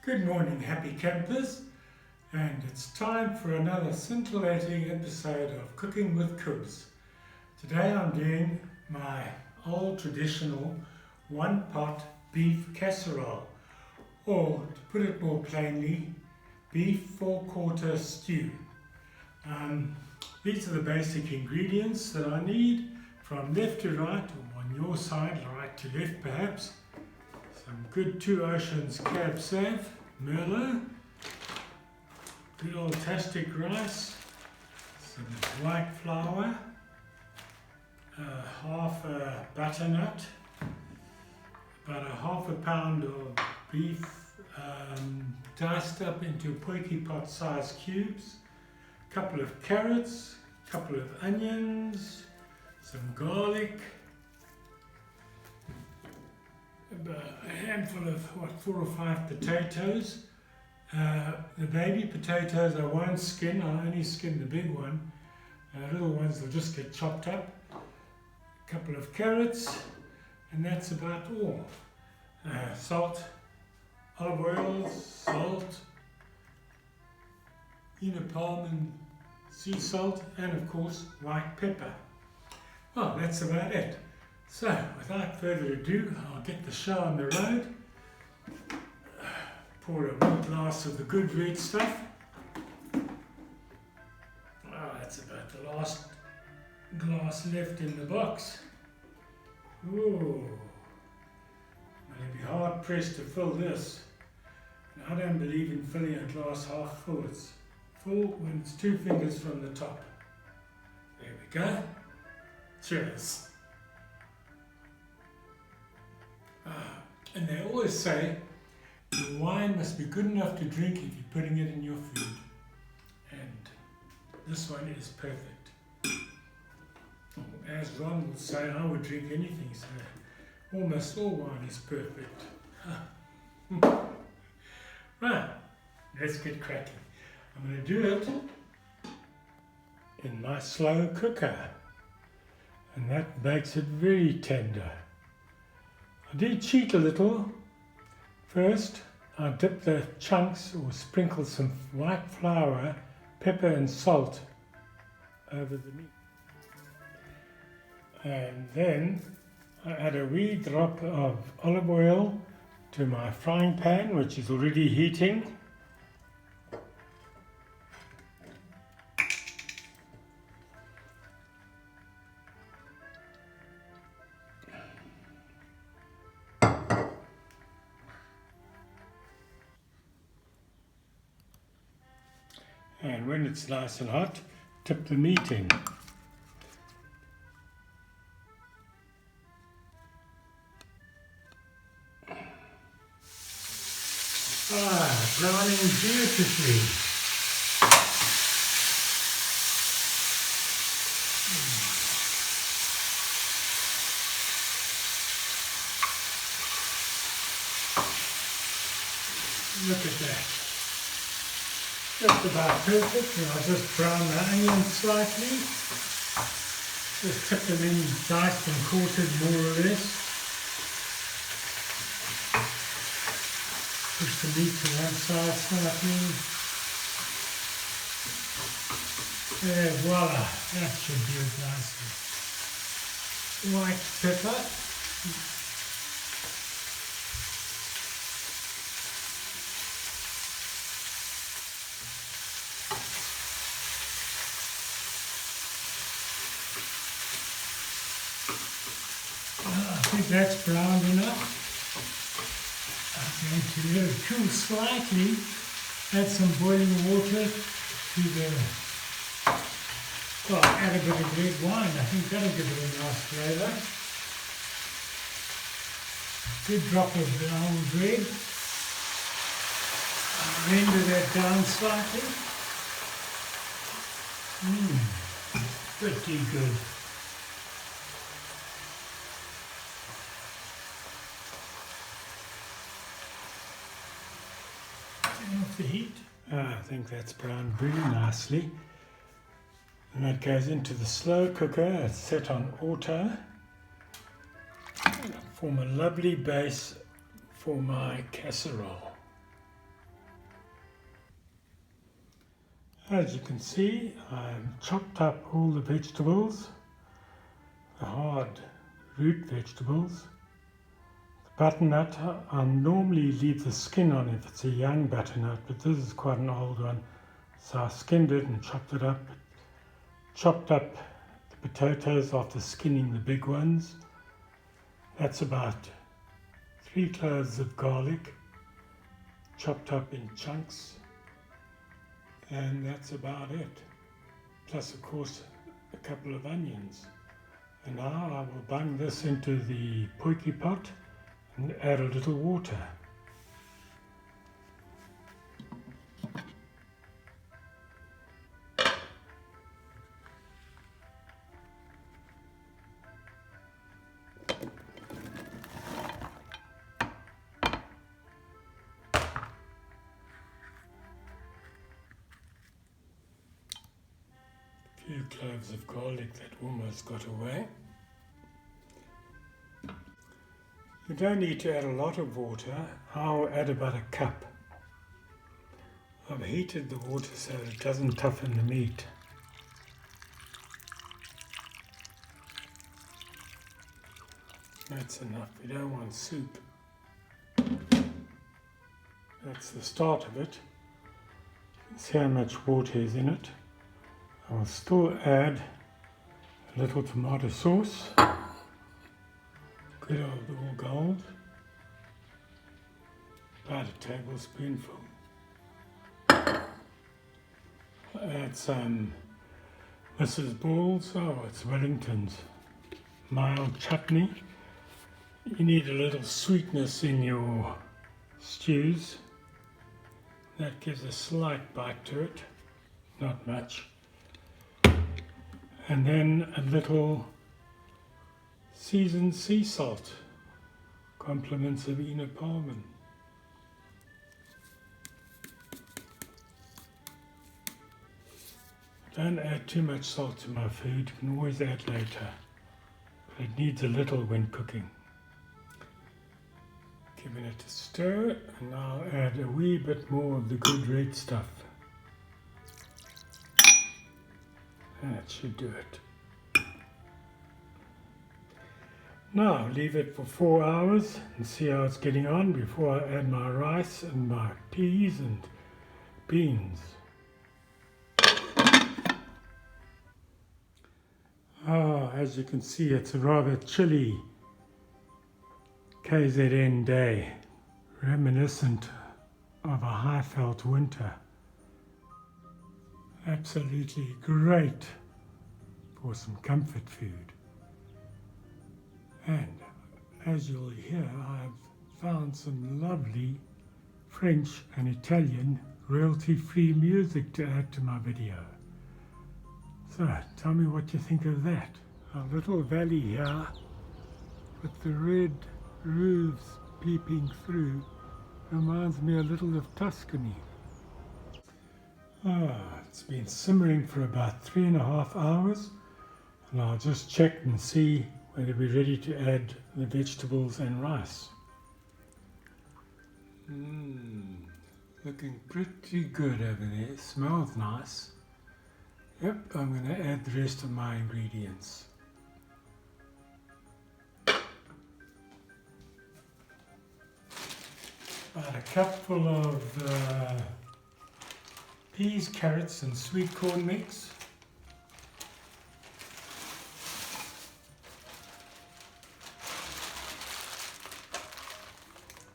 Good morning, happy campers, and it's time for another scintillating episode of Cooking with Coobs. Today I'm doing my old traditional one-pot beef casserole, or to put it more plainly, beef four-quarter stew. These are the basic ingredients that I need from left to right, or on your side, right to left perhaps. Some good Two Oceans cab sav, Merlot, good old tastic rice, some white flour, half a butternut, about a half a pound of beef diced up into poiky pot sized cubes, a couple of carrots, a couple of onions, some garlic, about a handful of 4 or 5 potatoes. The baby potatoes I won't skin, I'll only skin the big one. Little ones will just get chopped up. A couple of carrots, and that's about all. Salt, olive oil, salt, palm and sea salt, and of course white pepper. Well, that's about it. So, without further ado, I'll get the show on the road, pour a more glass of the good red stuff. That's about the last glass left in the box. Ooh, I'm going to be hard pressed to fill this. And I don't believe in filling a glass half full. It's full when it's 2 fingers from the top. There we go. Cheers. And they always say the wine must be good enough to drink if you're putting it in your food. And this one is perfect. As Ron would say, I would drink anything, so almost all wine is perfect. Right, let's get cracking. I'm going to do it in my slow cooker, and that makes it very tender. I did cheat a little. First, I dip the chunks or sprinkle some white flour, pepper and salt over the meat. And then I add a wee drop of olive oil to my frying pan, which is already heating. And when it's nice and hot, tip the meat in. Browning beautifully. Look at that. Just about perfect, and I'll just brown the onions slightly. Just tip them in diced and quartered more or less. Push the meat to one side slightly. And voila, that should do it nicely. White pepper. I think that's browned enough. I'm going to let it cool slightly, add some boiling water to the, add a bit of red wine. I think that'll give it a nice flavour. Good drop of the old red. Render that down slightly. Pretty good. Off the heat. I think that's browned really nicely. And that goes into the slow cooker. It's set on auto. Form a lovely base for my casserole. As you can see, I've chopped up all the vegetables, the hard root vegetables. The butternut, I normally leave the skin on if it's a young butternut, but this is quite an old one. So I skinned it and chopped it up. Chopped up the potatoes after skinning the big ones. That's about 3 cloves of garlic, chopped up in chunks. And that's about it. Plus, of course, a couple of onions. And now I will bung this into the poikie pot and add a little water. Few cloves of garlic that almost got away. You don't need to add a lot of water. I'll add about a cup. I've heated the water so it doesn't toughen the meat. That's enough. We don't want soup. That's the start of it. See how much water is in it. I'll still add a little tomato sauce, good old all gold, about a tablespoonful. I'll add some Mrs. Ball's, it's Wellington's, mild chutney. You need a little sweetness in your stews. That gives a slight bite to it, not much. And then a little seasoned sea salt, compliments of Ina Pullman. Don't add too much salt to my food, you can always add later, but it needs a little when cooking. Giving it a stir, and I'll add a wee bit more of the good red stuff. That should do it. Now leave it for 4 hours and see how it's getting on before I add my rice and my peas and beans. As you can see, it's a rather chilly KZN day, reminiscent of a Highveld winter. Absolutely great for some comfort food. And as you'll hear, I've found some lovely French and Italian royalty-free music to add to my video. So tell me what you think of that. A little valley here with the red roofs peeping through reminds me a little of Tuscany. It's been simmering for about 3.5 hours, and I'll just check and see whether we're ready to add the vegetables and rice. Looking pretty good over there. Smells nice. Yep, I'm going to add the rest of my ingredients. About a cupful of peas, carrots and sweet corn mix.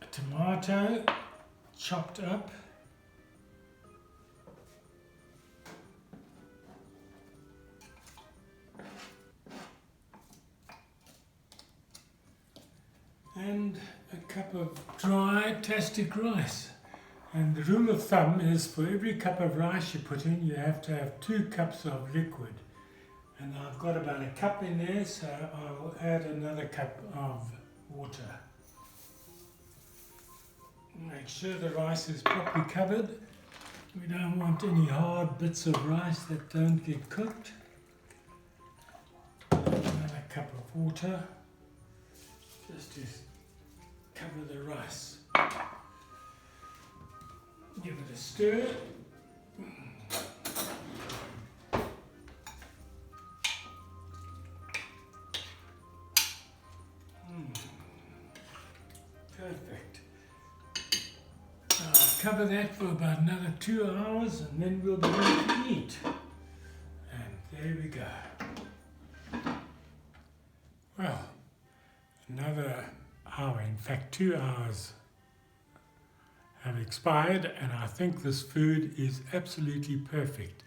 A tomato chopped up. And a cup of dry tastic rice. And the rule of thumb is for every cup of rice you put in, you have to have 2 cups of liquid. And I've got about a cup in there, so I'll add another cup of water. Make sure the rice is properly covered. We don't want any hard bits of rice that don't get cooked. Another cup of water, just to cover the rice. Give it a stir. Perfect. I'll cover that for about another 2 hours and then we'll be ready to eat. And there we go. Well, another hour, in fact 2 hours have expired and I think this food is absolutely perfect.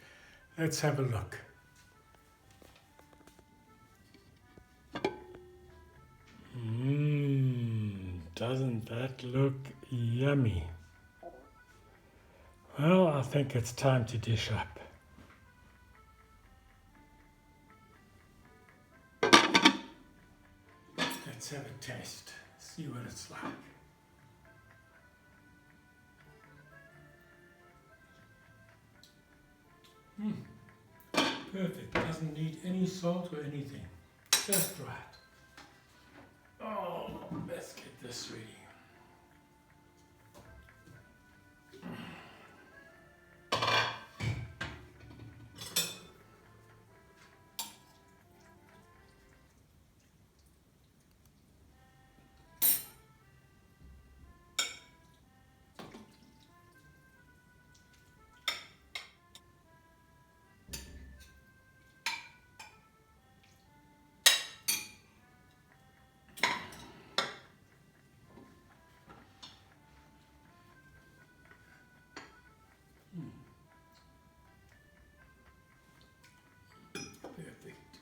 Let's have a look. Doesn't that look yummy? Well, I think it's time to dish up. Let's have a taste, see what it's like. Perfect, doesn't need any salt or anything, just right. Oh, let's get this ready. Perfect.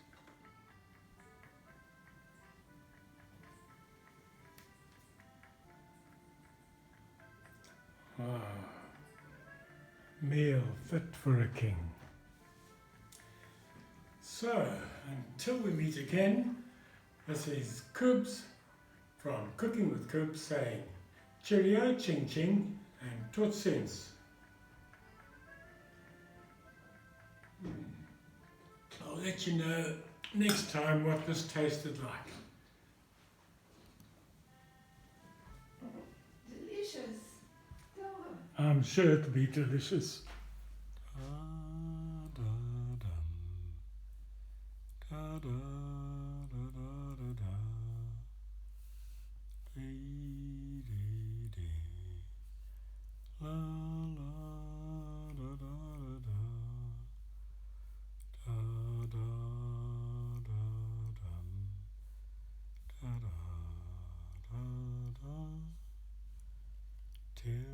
Meal fit for a king. So, until we meet again, this is Coobs from Cooking with Coobs saying cheerio, ching ching, and tot ziens. I'll let you know next time what this tasted like. Delicious. I'm sure it'll be delicious. Till